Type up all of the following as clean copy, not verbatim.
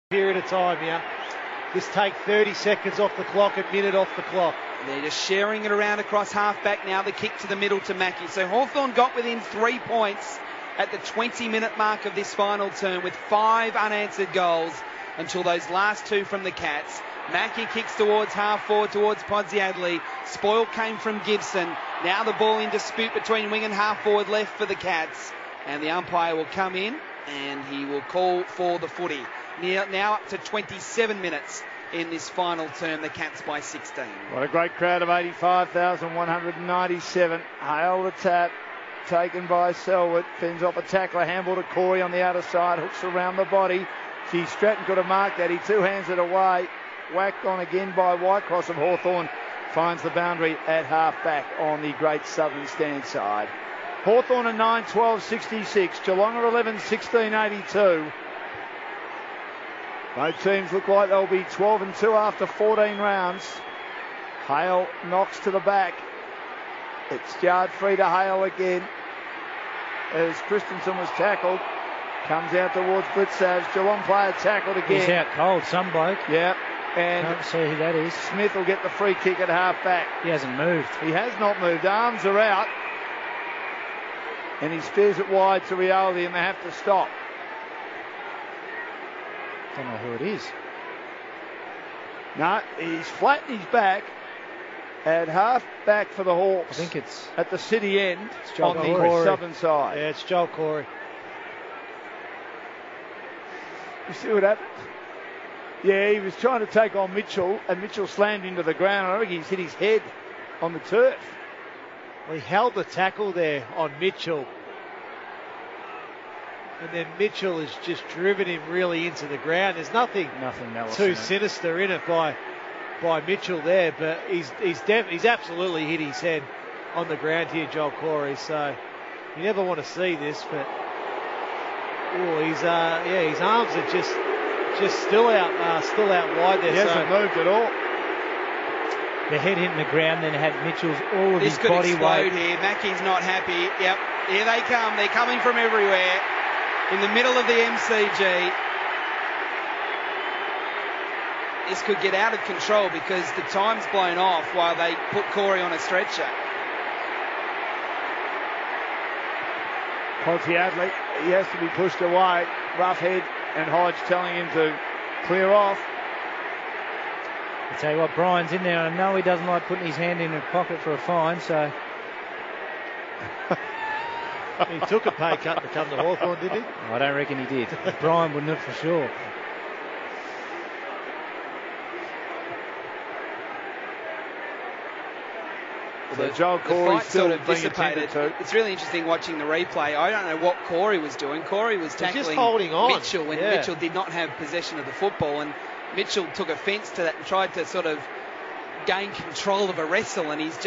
Period of time here. Just take 30 seconds off the clock, a minute off the clock. They're just sharing it around across half-back now. The kick to the middle to Mackie. So Hawthorn got within 3 points at the 20-minute mark of this final term with 5 unanswered goals until those last 2 from the Cats. Mackie kicks towards half-forward, towards Podsiadly. Spoil came from Gibson. Now the ball in dispute between wing and half-forward left for the Cats. And the umpire will come in and he will call for the footy. Now up to 27 minutes in this final term, the Cats by 16. What a great crowd of 85,197. Hale the tap, taken by Selwood, fends off a tackler, handball to Corey on the outer side, hooks around the body. Stratton could have marked that, he two-hands it away, whacked on again by Whitecross of Hawthorn, finds the boundary at half-back on the Great Southern stand side. Hawthorn are 9-12-66, Geelong are 11-16-82. Both teams look like they'll be 12-2 after 14 rounds. Hale knocks to the back. It's yard free to Hale again as Christensen was tackled. Comes out towards Blitzavs. Geelong player tackled again. He's out cold, some bloke. Yep. And can't see who that is. Smith will get the free kick at half back. He hasn't moved. He has not moved. Arms are out. And he steers it wide to Reality and they have to stop. Don't know who it is. No, he's flat in his back at half back for the Hawks. I think it's at the city end on the Corey. southern side. Yeah, it's Joel Corey. You see what happened? Yeah, he was trying to take on Mitchell and Mitchell slammed into the ground. I think he's hit his head on the turf. Well, he held the tackle there on Mitchell. And then Mitchell has just driven him really into the ground. There's nothing too sinister in it by Mitchell there, but he's absolutely hit his head on the ground here, Joel Corey. So you never want to see this, but his arms are just still out wide there. He hasn't moved at all. The head hitting the ground, then had Mitchell's all of his body weight. This could explode here. Mackey's not happy. Yep, here they come. They're coming from everywhere. In the middle of the MCG. This could get out of control because the time's blown off while they put Corey on a stretcher. Podsiadly, he has to be pushed away. Roughhead and Hodge telling him to clear off. I tell you what, Brian's in there. I know he doesn't like putting his hand in his pocket for a fine, so... He took a pay cut to come to Hawthorn, did he? I don't reckon he did. Brian wouldn't have for sure. So Joel Corey still sort of dissipated. It's really interesting watching the replay. I don't know what Corey was doing. Corey was tackling just holding on. Mitchell when Mitchell did not have possession of the football, and Mitchell took offence to that and tried to sort of gain control of a wrestle, and he's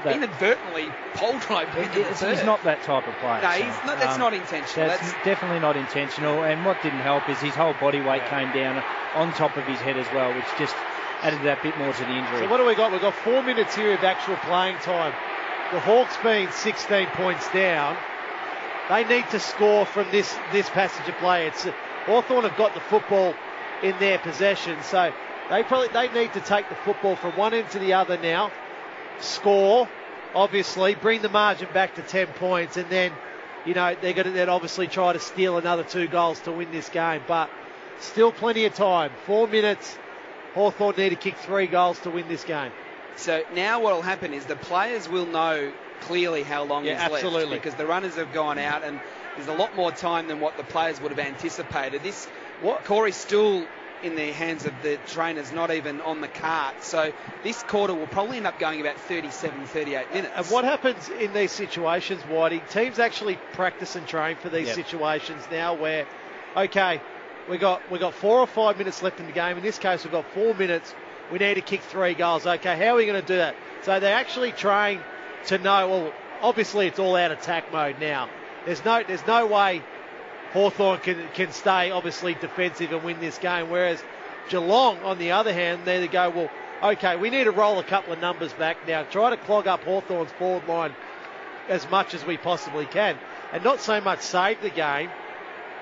inadvertently pole drived into the turf. He's not that type of player. No, he's not. That's not intentional. That's definitely not intentional. And what didn't help is his whole body weight came down on top of his head as well, which just added that bit more to the injury. So what do we got? We've got 4 minutes here of actual playing time. The Hawks being 16 points down, they need to score from this passage of play. Hawthorn have got the football in their possession, so they need to take the football from one end to the other now. Score, obviously, bring the margin back to 10 points, and then, they're going to then obviously try to steal another 2 goals to win this game. But still plenty of time. 4 minutes. Hawthorn need to kick 3 goals to win this game. So now what will happen is the players will know clearly how long is left because the runners have gone out and there's a lot more time than what the players would have anticipated. Corey's still in the hands of the trainers, not even on the cart. So this quarter will probably end up going about 37, 38 minutes. And what happens in these situations, Whitey, teams actually practice and train for these situations now where, okay, we got 4 or 5 minutes left in the game. In this case, we've got 4 minutes. We need to kick 3 goals. Okay, how are we going to do that? So they actually train to know, well, obviously it's all out attack mode now. There's no way Hawthorn can stay obviously defensive and win this game, whereas Geelong, on the other hand, they go, well, okay, we need to roll a couple of numbers back now, try to clog up Hawthorn's forward line as much as we possibly can, and not so much save the game,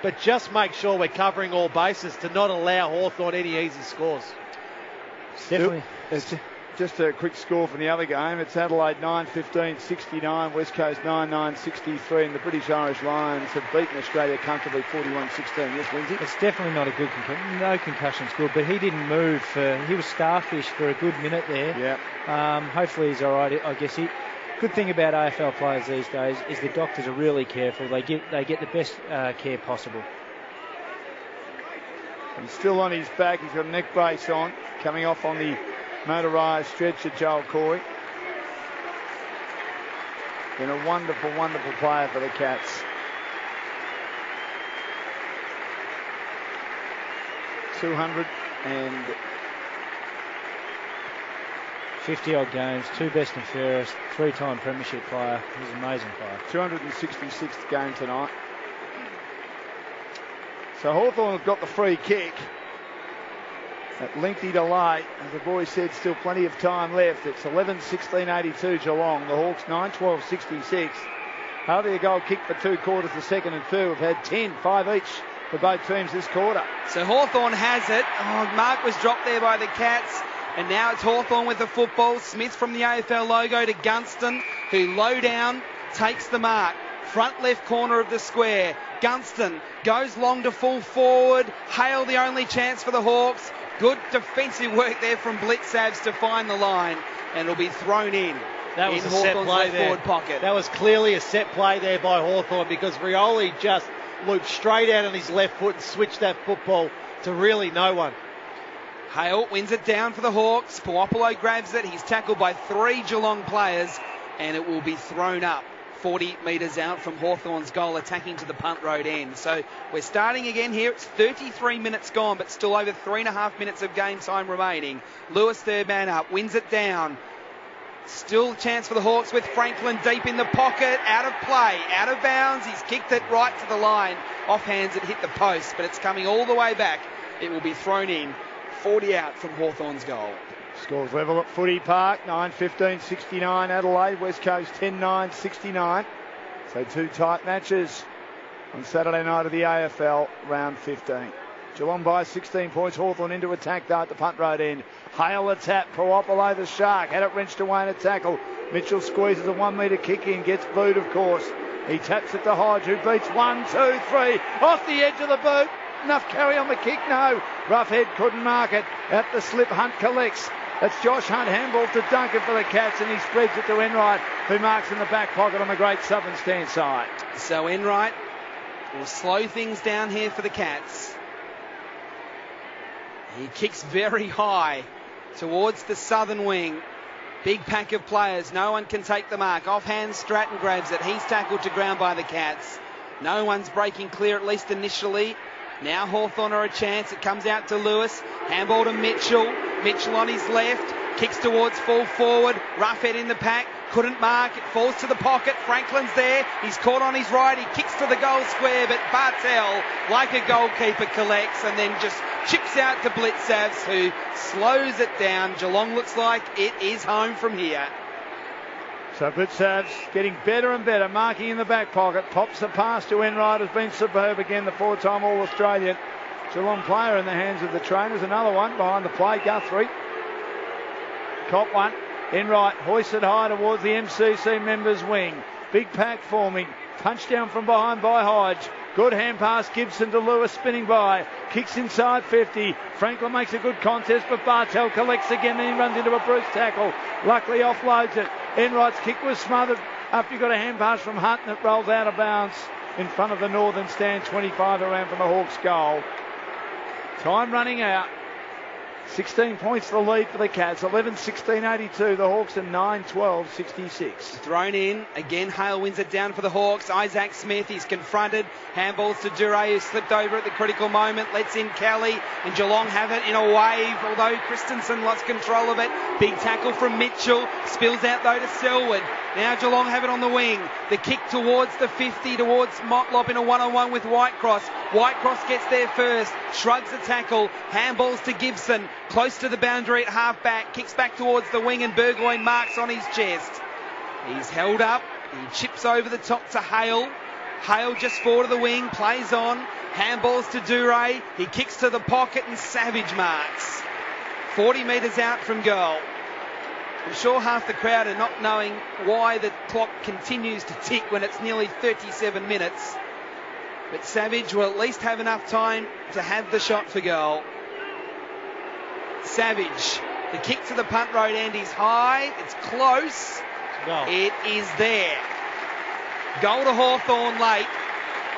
but just make sure we're covering all bases to not allow Hawthorn any easy scores. Definitely. It's just a quick score from the other game. It's Adelaide 9-15-69, West Coast 9-9-63, and the British Irish Lions have beaten Australia comfortably 41-16. Yes, Lindsay? It's definitely not a good no concussions good, but he didn't move. He was starfish for a good minute there. Yeah. Hopefully he's all right. I guess good thing about AFL players these days is the doctors are really careful. They get the best care possible. He's still on his back. He's got a neck brace on, coming off on the motorised stretcher, Joel Corey. Been a wonderful, wonderful player for the Cats. $50-odd games, 2 best and fairest, 3-time premiership player. He's an amazing player. 266th game tonight. So Hawthorn have got the free kick. That lengthy delay, as the boys said, still plenty of time left. It's 11-16-82 Geelong. The Hawks 9-12-66. Hardly a goal kicked for 2 quarters. The second and third have had 10, 5 each for both teams this quarter. So Hawthorn has it. Oh, Mark was dropped there by the Cats. And now it's Hawthorn with the football. Smith from the AFL logo to Gunston, who low down takes the mark. Front left corner of the square. Gunston goes long to full forward. Hale the only chance for the Hawks. Good defensive work there from Blitzabs to find the line. And it'll be thrown in. That was in a set Hawthorn's play left there. forward pocket. That was clearly a set play there by Hawthorn because Rioli just looped straight out on his left foot and switched that football to really no one. Hale wins it down for the Hawks. Puopolo grabs it. He's tackled by 3 Geelong players, and it will be thrown up 40 metres out from Hawthorn's goal, attacking to the punt road end. So we're starting again here. It's 33 minutes gone, but still over 3.5 minutes of game time remaining. Lewis, third man up, wins it down. Still a chance for the Hawks with Franklin deep in the pocket, out of play, out of bounds. He's kicked it right to the line. Off hands, it hit the post, but it's coming all the way back. It will be thrown in. 40 out from Hawthorn's goal. Scores level at Footy Park, 9-15-69 Adelaide, West Coast 10-9-69. So 2 tight matches on Saturday night of the AFL, round 15. Geelong by 16 points, Hawthorn into attack though at the punt road end. Hale a tap, Puopolo the shark, had it wrenched away in a tackle. Mitchell squeezes a 1 metre kick in, gets booed of course. He taps it to Hodge, who beats 1, 2, 3, off the edge of the boot. Enough carry on the kick? No. Roughhead couldn't mark it. At the slip, Hunt collects. That's Josh Hunt, handball to Duncan for the Cats, and he spreads it to Enright, who marks in the back pocket on the great southern stand side. So Enright will slow things down here for the Cats. He kicks very high towards the southern wing. Big pack of players. No one can take the mark. Offhand, Stratton grabs it. He's tackled to ground by the Cats. No one's breaking clear, at least initially. Now Hawthorn are a chance. It comes out to Lewis. Handball to Mitchell. Mitchell on his left. Kicks towards full forward. Roughhead in the pack. Couldn't mark. It falls to the pocket. Franklin's there. He's caught on his right. He kicks to the goal square, but Bartel, like a goalkeeper, collects and then just chips out to Blitzabs, who slows it down. Geelong looks like it is home from here. So Blitzabs getting better and better, marking in the back pocket, pops the pass to Enright, has been superb again, the 4-time All-Australian. Geelong player in the hands of the trainers, another one behind the play, Guthrie. Cop one, Enright hoisted high towards the MCC members' wing. Big pack forming, punch down from behind by Hodge. Good hand pass, Gibson to Lewis, spinning by. Kicks inside 50. Franklin makes a good contest, but Bartel collects again, then he runs into a Bruce tackle. Luckily offloads it. Enright's kick was smothered after he got a hand pass from Hunt, and it rolls out of bounds in front of the northern stand, 25 around from the Hawks' goal. Time running out. 16 points the lead for the Cats. 11-16-82. The Hawks are 9-12-66. Thrown in. Again, Hale wins it down for the Hawks. Isaac Smith, he's confronted. Handballs to Dure, who slipped over at the critical moment. Lets in Kelly, and Geelong have it in a wave, although Christensen lost control of it. Big tackle from Mitchell. Spills out, though, to Selwood. Now Geelong have it on the wing. The kick towards the 50, towards Motlop in a one-on-one with Whitecross. Whitecross gets there first. Shrugs the tackle. Handballs to Gibson. Close to the boundary at half-back. Kicks back towards the wing, and Burgoyne marks on his chest. He's held up. He chips over the top to Hale. Hale just forward of the wing, plays on, handballs to Duray, he kicks to the pocket and Savage marks. 40 metres out from goal. I'm sure half the crowd are not knowing why the clock continues to tick when it's nearly 37 minutes. But Savage will at least have enough time to have the shot for goal. Savage, the kick to the punt road end is high, it's close, it is there. Goal to Hawthorn late,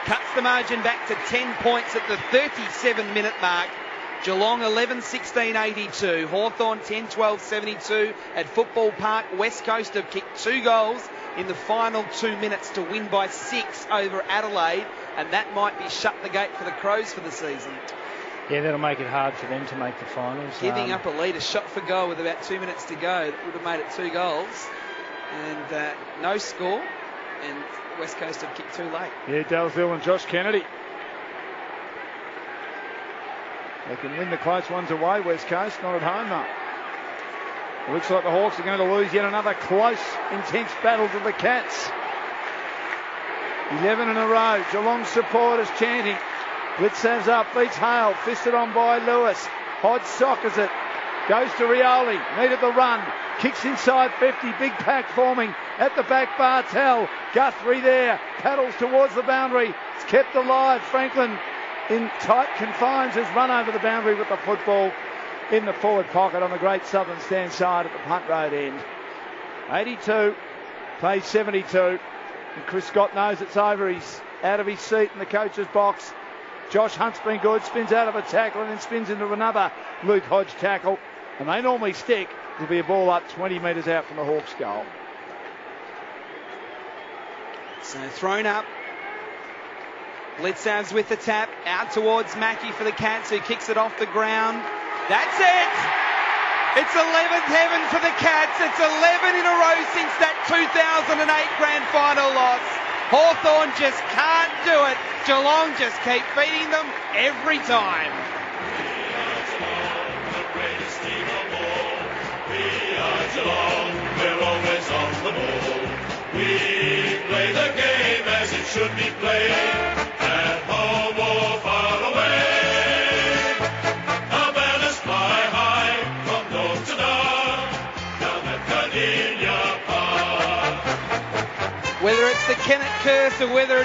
cuts the margin back to 10 points at the 37-minute mark. Geelong 11-16-82, Hawthorn 10-12-72 at Football Park. West Coast have kicked 2 goals in the final 2 minutes to win by 6 over Adelaide, and that might be shut the gate for the Crows for the season. Yeah, that'll make it hard for them to make the finals. Giving up a lead, a shot for goal with about 2 minutes to go, that would have made it 2 goals. And no score, and West Coast have kicked 2 late. Yeah, Dalesville and Josh Kennedy. They can win the close ones away, West Coast, not at home though. It looks like the Hawks are going to lose yet another close, intense battle to the Cats. 11 in a row. Geelong supporters chanting. Blitzav's up, beats Hale, fisted on by Lewis. Hodge soccers it, goes to Rioli, needed the run, kicks inside 50, big pack forming at the back. Bartel, Guthrie there, paddles towards the boundary, it's kept alive. Franklin in tight confines has run over the boundary with the football in the forward pocket on the Great Southern stand side at the punt road end. 82, plays 72, and Chris Scott knows it's over. He's out of his seat in the coach's box. Josh Hunt's been good, spins out of a tackle and then spins into another Luke Hodge tackle, and they normally stick. It'll be a ball up 20 metres out from the Hawks' goal. So thrown up. Blitzav's with the tap, out towards Mackie for the Cats, who kicks it off the ground. That's it! It's 11th heaven for the Cats. It's 11 in a row since that 2008 grand final loss. Hawthorn just can't do it. Geelong just keep beating them every time. We are Geelong, we're always on the ball. We play the game as it should be played. At home or far away. Our banners fly high from north to dark, down at Cardinia Park. Whether it's the Kennett curse or whether